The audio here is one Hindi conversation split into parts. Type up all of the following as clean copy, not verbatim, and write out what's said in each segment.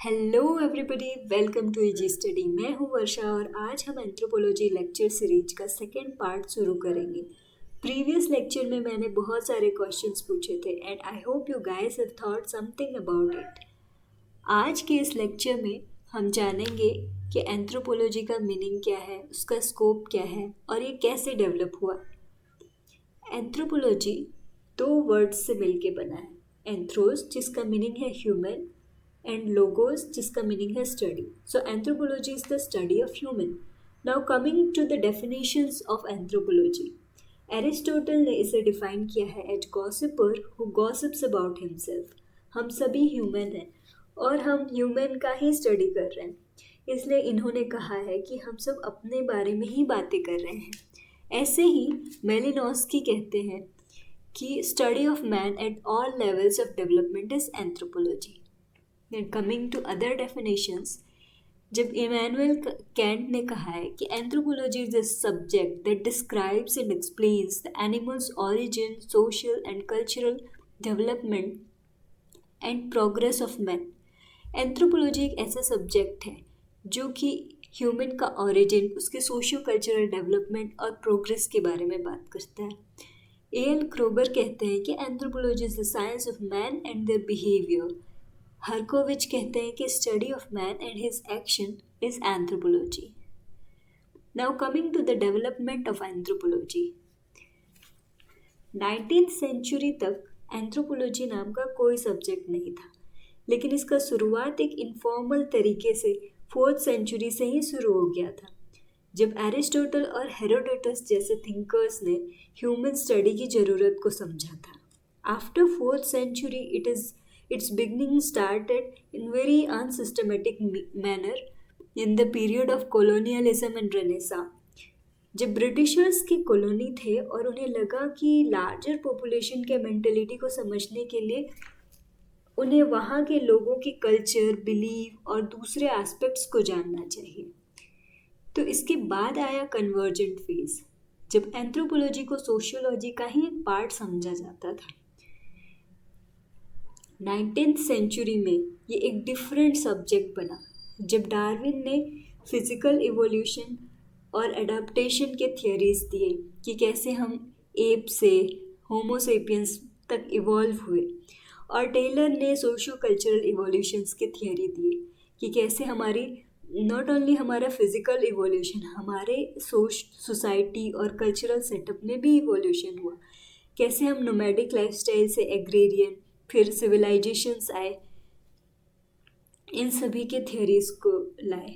Hello everybody, welcome to easy study. मैं हूं वर्षा और आज हम एंथ्रोपोलॉजी लेक्चर सीरीज का सेकंड पार्ट शुरू करेंगे। प्रीवियस लेक्चर में मैंने बहुत सारे क्वेश्चंस पूछे थे and I hope you guys have thought something about it. आज के इस लेक्चर में हम जानेंगे कि एंथ्रोपोलॉजी का मीनिंग क्या है, उसका स्कोप क्या है और ये कैसे डेवलप हुआ। एंथ्रोपोलॉजी दो वर्ड्स से मिलके बना है। एंथ्रोस जिसका मीनिंग है ह्यूमन and logos जिसका मीनिंग है study. So anthropology is the study of human. Now coming to the definitions of anthropology, Aristotle ने इसे डिफाइन किया है as gossiper who gossips about himself. हम सभी ह्यूमन हैं और हम ह्यूमन का ही स्टडी कर रहे हैं, इसलिए इन्होंने कहा है कि हम सब अपने बारे में ही बातें कर रहे हैं। ऐसे ही मेलिनोस्की कहते हैं कि study of man at all levels of development is anthropology. Then coming to other definitions, जब इमैनुअल कैंट ने कहा है कि anthropology is a subject that describes and explains the animals origin, social and cultural development and progress of man. Anthropology एक ऐसा सब्जेक्ट है जो कि ह्यूमन का ऑरिजिन, उसके सोशो कल्चरल डेवलपमेंट और प्रोग्रेस के बारे में बात करता है। एल क्रोबर कहते हैं कि anthropology is the science of man and their behaviour. Herskovits कहते हैं कि study of man and his action is anthropology. Now coming to the development of anthropology, 19th century तक एंथ्रोपोलॉजी नाम का कोई सब्जेक्ट नहीं था, लेकिन इसका शुरुआत एक इनफॉर्मल तरीके से 4th सेंचुरी से ही शुरू हो गया था, जब एरिस्टोटल और हेरोडोटस जैसे थिंकर्स ने ह्यूमन स्टडी की ज़रूरत को समझा था। After 4th century its beginning started in very unsystematic manner in the period of colonialism and Renaissance। जब ब्रिटिशर्स की कॉलोनी थे और उन्हें लगा कि लार्जर पॉपुलेशन के मेंटेलिटी को समझने के लिए उन्हें वहाँ के लोगों की कल्चर, बिलीफ और दूसरे एस्पेक्ट्स को जानना चाहिए, तो इसके बाद आया कन्वर्जेंट फेज, जब एंथ्रोपोलॉजी को सोशियोलॉजी का ही एक पार्ट समझा जाता था। 19th सेंचुरी में ये एक डिफरेंट सब्जेक्ट बना जब डार्विन ने फिजिकल इवोल्यूशन और एडाप्टेशन के थियरीज दिए कि कैसे हम एप से होमोसेपियंस तक इवॉल्व हुए, और टेलर ने सोशो कल्चरल इवोल्यूशंस के थियरी दिए कि कैसे हमारी नॉट ओनली हमारा फिजिकल इवोल्यूशन, हमारे सोसाइटी और कल्चरल सेटअप में भी इवोल्यूशन हुआ, कैसे हम नोमैडिक लाइफस्टाइल से एग्रेरियन, फिर सिविलाइजेशंस आए, इन सभी के थियरीज को लाए।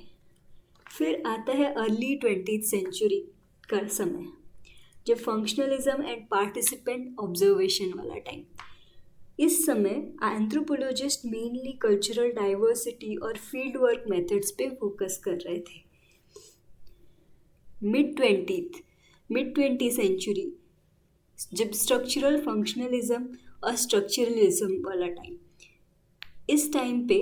फिर आता है अर्ली 20th सेंचुरी का समय, जब फंक्शनलिज्म एंड पार्टिसिपेंट ऑब्जर्वेशन वाला टाइम। इस समय एंथ्रोपोलॉजिस्ट मेनली कल्चरल डाइवर्सिटी और फील्ड वर्क मेथड्स पे फोकस कर रहे थे। मिड 20th सेंचुरी, जब स्ट्रक्चरल फंक्शनलिज्म और स्ट्रक्चरलिज्म वाला टाइम, इस टाइम पे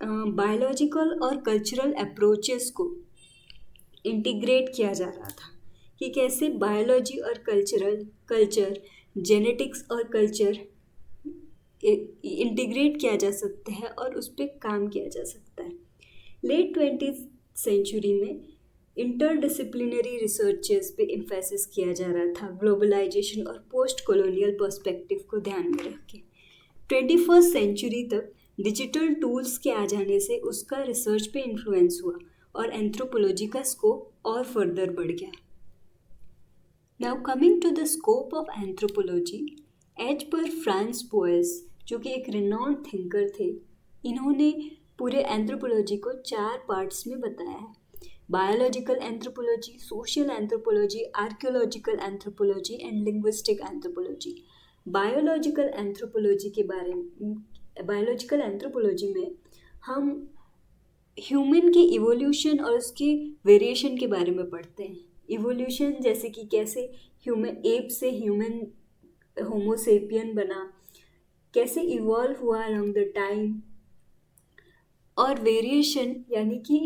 बायोलॉजिकल और कल्चरल अप्रोचेस को इंटीग्रेट किया जा रहा था कि कैसे बायोलॉजी और कल्चर, जेनेटिक्स और कल्चर इंटीग्रेट किया जा सकता है और उस पर काम किया जा सकता है। लेट 20th सेंचुरी में इंटरडिसिप्लिनरी रिसर्चेस पे एम्फेसिस किया जा रहा था, ग्लोबलाइजेशन और पोस्ट कॉलोनियल पर्सपेक्टिव को ध्यान में रख के। 21st सेंचुरी तक डिजिटल टूल्स के आ जाने से उसका रिसर्च पे इन्फ्लुएंस हुआ और एंथ्रोपोलॉजी का स्कोप और फर्दर बढ़ गया। Now coming to the scope of anthropology, as per Franz Boas, जो कि एक रिनाउंड थिंकर थे, इन्होंने पूरे एंथ्रोपोलॉजी को 4 पार्ट्स में बताया है: biological anthropology, social anthropology, archaeological anthropology and linguistic anthropology. Biological anthropology में हम ह्यूमन के इवोल्यूशन और उसके वेरिएशन के बारे में पढ़ते हैं। इवोल्यूशन जैसे कि कैसे ह्यूमन एप से ह्यूमन होमोसेपियन बना, कैसे इवॉल्व हुआ अलोंग द टाइम, और वेरिएशन यानी कि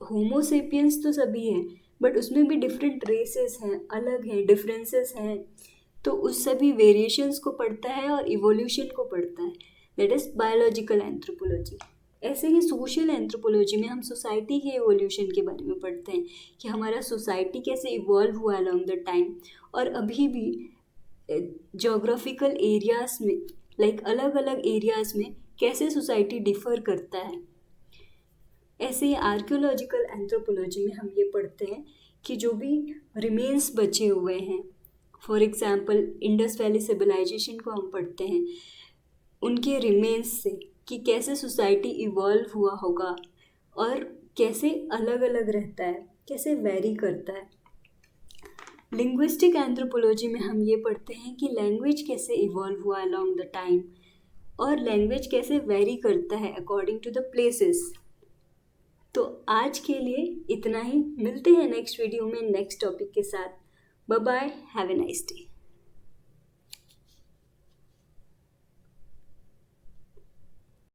होमोसेपियंस तो सभी हैं बट उसमें भी डिफरेंट रेसेस हैं, अलग हैं, डिफरेंसेस हैं, तो उस सभी वेरिएशंस को पढ़ता है और इवोल्यूशन को पढ़ता है। That is biological anthropology. ऐसे ही सोशल एंथ्रोपोलॉजी में हम सोसाइटी के एवोल्यूशन के बारे में पढ़ते हैं कि हमारा सोसाइटी कैसे इवॉल्व हुआ अलॉन्ग द टाइम, और अभी भी जोग्राफिकल एरियाज में अलग अलग एरियाज में कैसे सोसाइटी डिफर करता है। ऐसे ही आर्कियोलॉजिकल एंथ्रोपोलॉजी में हम ये पढ़ते हैं कि जो भी रिमेन्स बचे हुए हैं, for example Indus valley civilisation को हम पढ़ते हैं, उनके रिमेन्स से कि कैसे सोसाइटी इवॉल्व हुआ होगा और कैसे अलग अलग रहता है, कैसे वेरी करता है। लिंग्विस्टिक एंथ्रोपोलॉजी में हम ये पढ़ते हैं कि लैंग्वेज कैसे इवॉल्व हुआ अलॉन्ग द टाइम और लैंग्वेज कैसे वेरी करता है अकॉर्डिंग टू द प्लेसेस। तो आज के लिए इतना ही, मिलते हैं नेक्स्ट वीडियो में नेक्स्ट टॉपिक के साथ। Bye bye, have a nice day.